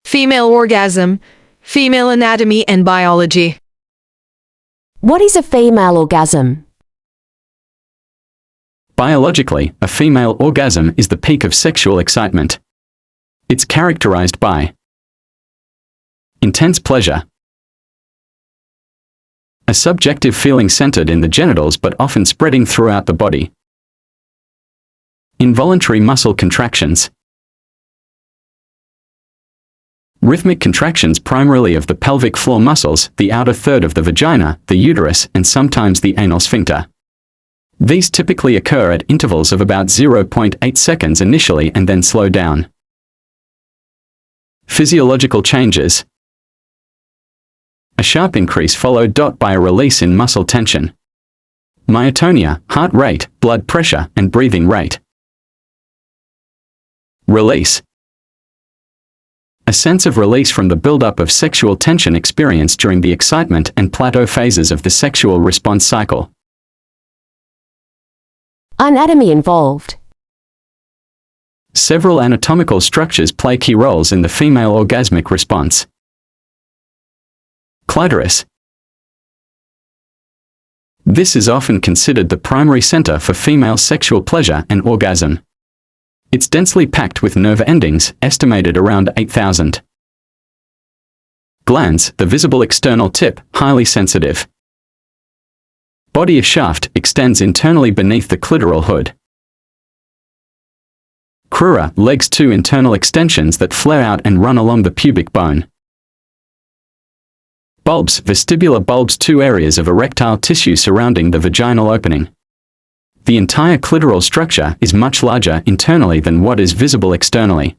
Female orgasm, female anatomy and biology. What is a female orgasm? Biologically, a female orgasm is the peak of sexual excitement. It's characterized by intense pleasure, a subjective feeling centered in the genitals but often spreading throughout the body, involuntary muscle contractions, rhythmic contractions primarily of the pelvic floor muscles, the outer third of the vagina, the uterus, and sometimes the anal sphincter. These typically occur at intervals of about 0.8 seconds initially and then slow down. Physiological changes. A sharp increase followed by a release in muscle tension. Myotonia, heart rate, blood pressure, and breathing rate. Release. A sense of release from the buildup of sexual tension experienced during the excitement and plateau phases of the sexual response cycle. Anatomy involved. Several anatomical structures play key roles in the female orgasmic response. Clitoris. This is often considered the primary center for female sexual pleasure and orgasm. It's densely packed with nerve endings, estimated around 8,000. Glans, the visible external tip, highly sensitive. Body of shaft extends internally beneath the clitoral hood. Crura, legs, two internal extensions that flare out and run along the pubic bone. Bulbs, vestibular bulbs, two areas of erectile tissue surrounding the vaginal opening. The entire clitoral structure is much larger internally than what is visible externally.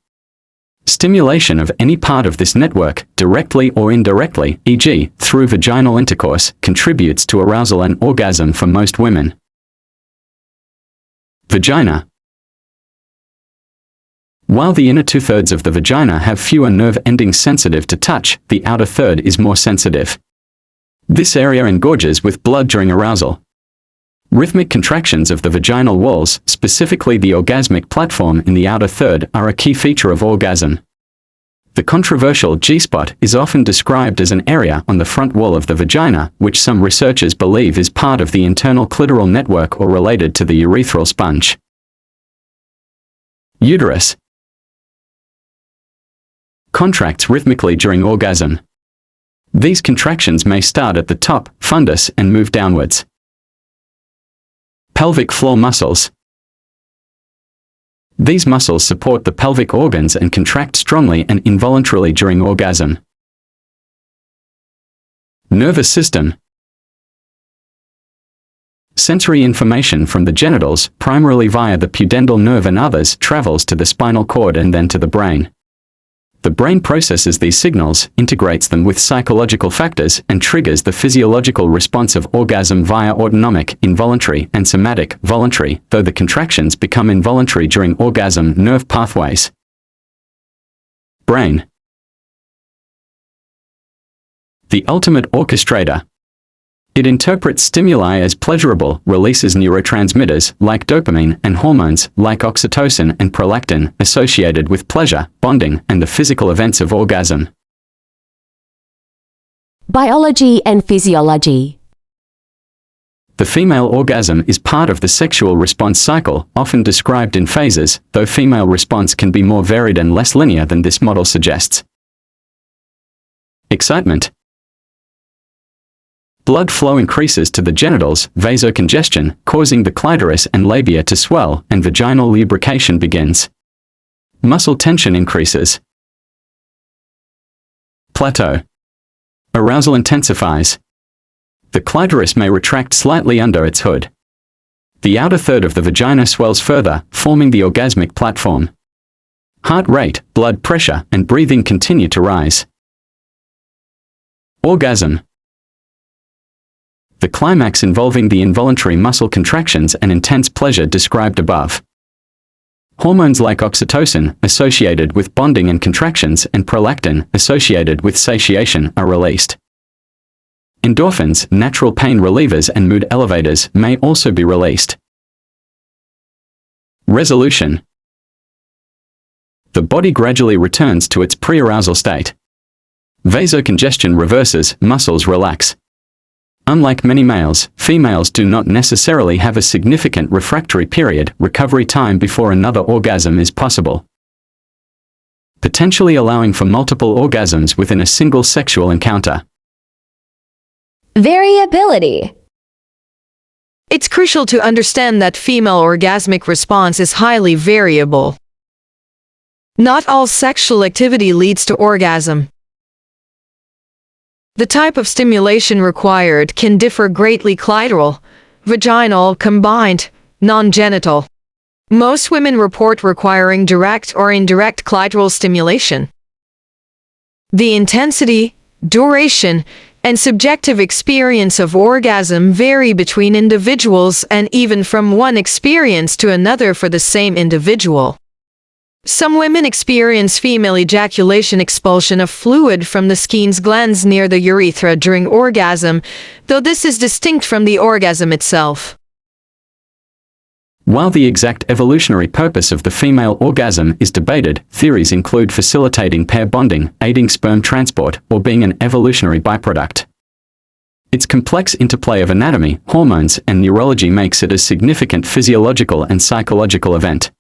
Stimulation of any part of this network, directly or indirectly, e.g., through vaginal intercourse, contributes to arousal and orgasm for most women. Vagina. While the inner two-thirds of the vagina have fewer nerve endings sensitive to touch, the outer third is more sensitive. This area engorges with blood during arousal. Rhythmic contractions of the vaginal walls, specifically the orgasmic platform in the outer third, are a key feature of orgasm. The controversial G-spot is often described as an area on the front wall of the vagina, which some researchers believe is part of the internal clitoral network or related to the urethral sponge. Uterus. Contracts rhythmically during orgasm. These contractions may start at the top, fundus, and move downwards. Pelvic floor muscles. These muscles support the pelvic organs and contract strongly and involuntarily during orgasm. Nervous system. Sensory information from the genitals, primarily via the pudendal nerve and others, travels to the spinal cord and then to the brain. The brain processes these signals, integrates them with psychological factors, and triggers the physiological response of orgasm via autonomic, involuntary, and somatic, voluntary, though the contractions become involuntary during orgasm nerve pathways. Brain. The ultimate orchestrator. It interprets stimuli as pleasurable, releases neurotransmitters, like dopamine, and hormones, like oxytocin and prolactin, associated with pleasure, bonding, and the physical events of orgasm. Biology and physiology. The female orgasm is part of the sexual response cycle, often described in phases, though female response can be more varied and less linear than this model suggests. Excitement. Blood flow increases to the genitals, vasocongestion, causing the clitoris and labia to swell, and vaginal lubrication begins. Muscle tension increases. Plateau. Arousal intensifies. The clitoris may retract slightly under its hood. The outer third of the vagina swells further, forming the orgasmic platform. Heart rate, blood pressure, and breathing continue to rise. Orgasm. The climax involving the involuntary muscle contractions and intense pleasure described above. Hormones like oxytocin, associated with bonding and contractions, and prolactin, associated with satiation, are released. Endorphins, natural pain relievers and mood elevators, may also be released. Resolution. The body gradually returns to its pre-arousal state. Vasocongestion reverses, muscles relax. Unlike many males, females do not necessarily have a significant refractory period, recovery time before another orgasm is possible, potentially allowing for multiple orgasms within a single sexual encounter. Variability. It's crucial to understand that female orgasmic response is highly variable. Not all sexual activity leads to orgasm. The type of stimulation required can differ greatly: clitoral, vaginal, combined, non-genital. Most women report requiring direct or indirect clitoral stimulation. The intensity, duration, and subjective experience of orgasm vary between individuals and even from one experience to another for the same individual. Some women experience female ejaculation expulsion of fluid from the skin's glands near the urethra during orgasm, though this is distinct from the orgasm itself. While the exact evolutionary purpose of the female orgasm is debated, theories include facilitating pair bonding, aiding sperm transport, or being an evolutionary byproduct. Its complex interplay of anatomy, hormones, and neurology makes it a significant physiological and psychological event.